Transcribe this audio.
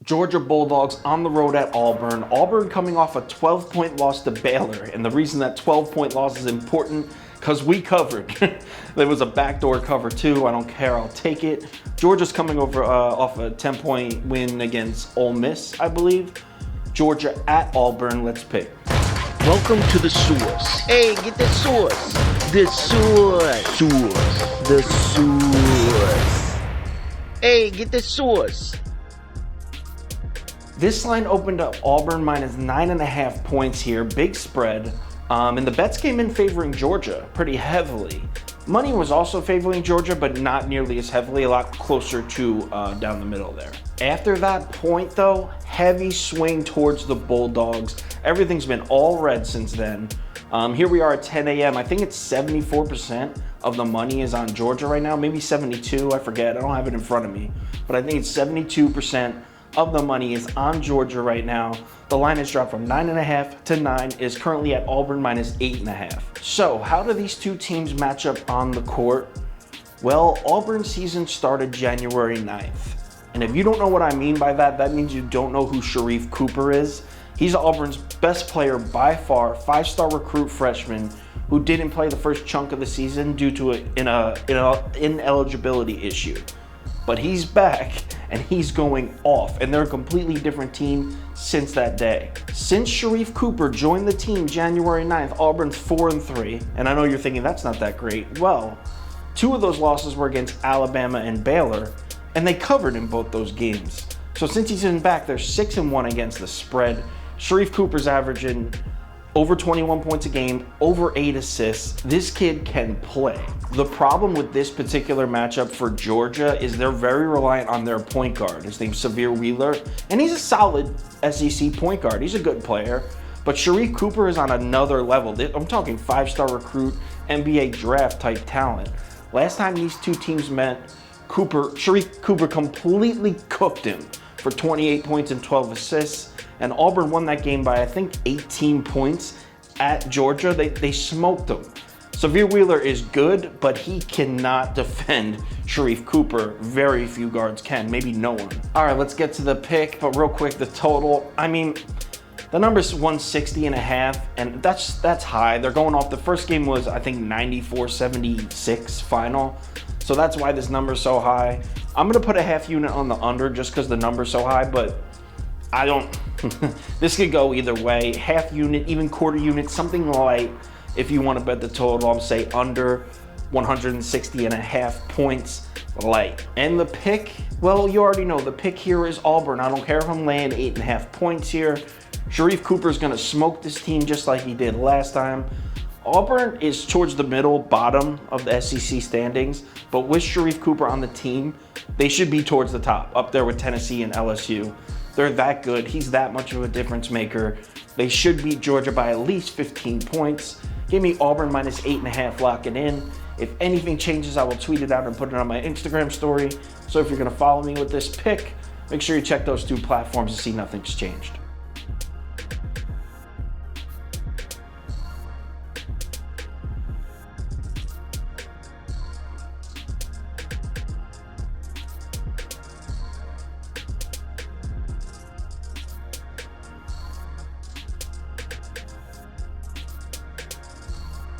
Georgia Bulldogs on the road at Auburn. Auburn coming off a 12-point loss to Baylor. And the reason that 12-point loss is important, because we covered. There was a backdoor cover too. I don't care. I'll take it. Georgia's coming over off a 10-point win against Ole Miss, I believe. Georgia at Auburn. Let's pick. Welcome to the source. Hey, get the source. The source. The source. Hey, get the source. This line opened up Auburn minus 9.5 points here. Big spread. And the bets came in favoring Georgia pretty heavily. Money was also favoring Georgia, but not nearly as heavily, a lot closer to down the middle there. After that point though, heavy swing towards the Bulldogs. Everything's been all red since then. Here we are at 10 a.m. I think it's 74% of the money is on Georgia right now. Maybe 72, I forget. I don't have it in front of me. But I think it's 72% of the money is on Georgia right now. The line has dropped from 9.5 to 9, is currently at Auburn minus 8.5. So how do these two teams match up on the court? Well, Auburn's season started January 9th. And if you don't know what I mean by that, that means you don't know who Sharife Cooper is. He's Auburn's best player by far, 5-star recruit freshman who didn't play the first chunk of the season due to an ineligibility issue. But he's back and he's going off, and they're a completely different team since that day. Since Sharife Cooper joined the team January 9th, Auburn's 4-3, and I know you're thinking that's not that great. Well, 2 of those losses were against Alabama and Baylor, and they covered in both those games. So since he's been back, they're 6-1 against the spread. Sharife Cooper's averaging over 21 points a game, over 8 assists. This kid can play. The problem with this particular matchup for Georgia is they're very reliant on their point guard. His name's Sahvir Wheeler, and he's a solid SEC point guard. He's a good player, but Sharife Cooper is on another level. I'm talking 5-star recruit, NBA draft type talent. Last time these two teams met, Sharife Cooper completely cooked him for 28 points and 12 assists. And Auburn won that game by, I think, 18 points at Georgia. They smoked them. Sahvir Wheeler is good, but he cannot defend Sharife Cooper. Very few guards can, maybe no one. All right, let's get to the pick, but real quick, the total. I mean, the number's 160.5, and that's high. They're going off, the first game was, I think, 94-76 final. So that's why this number's so high. I'm gonna put a half unit on the under just because the number's so high, but I don't, this could go either way. Half unit, even quarter unit, something light. If you want to bet the total, I'll say under 160.5 points light. And the pick, well, you already know the pick here is Auburn. I don't care if I'm laying 8.5 points here. Sharife Cooper's gonna smoke this team just like he did last time. Auburn is towards the middle bottom of the SEC standings, but with Sharife Cooper on the team, they should be towards the top, up there with Tennessee and LSU. They're that good. He's that much of a difference maker. They should beat Georgia by at least 15 points. Give me Auburn minus 8.5, lock it in. If anything changes, I will tweet it out and put it on my Instagram story. So if you're gonna follow me with this pick, make sure you check those 2 platforms to see nothing's changed.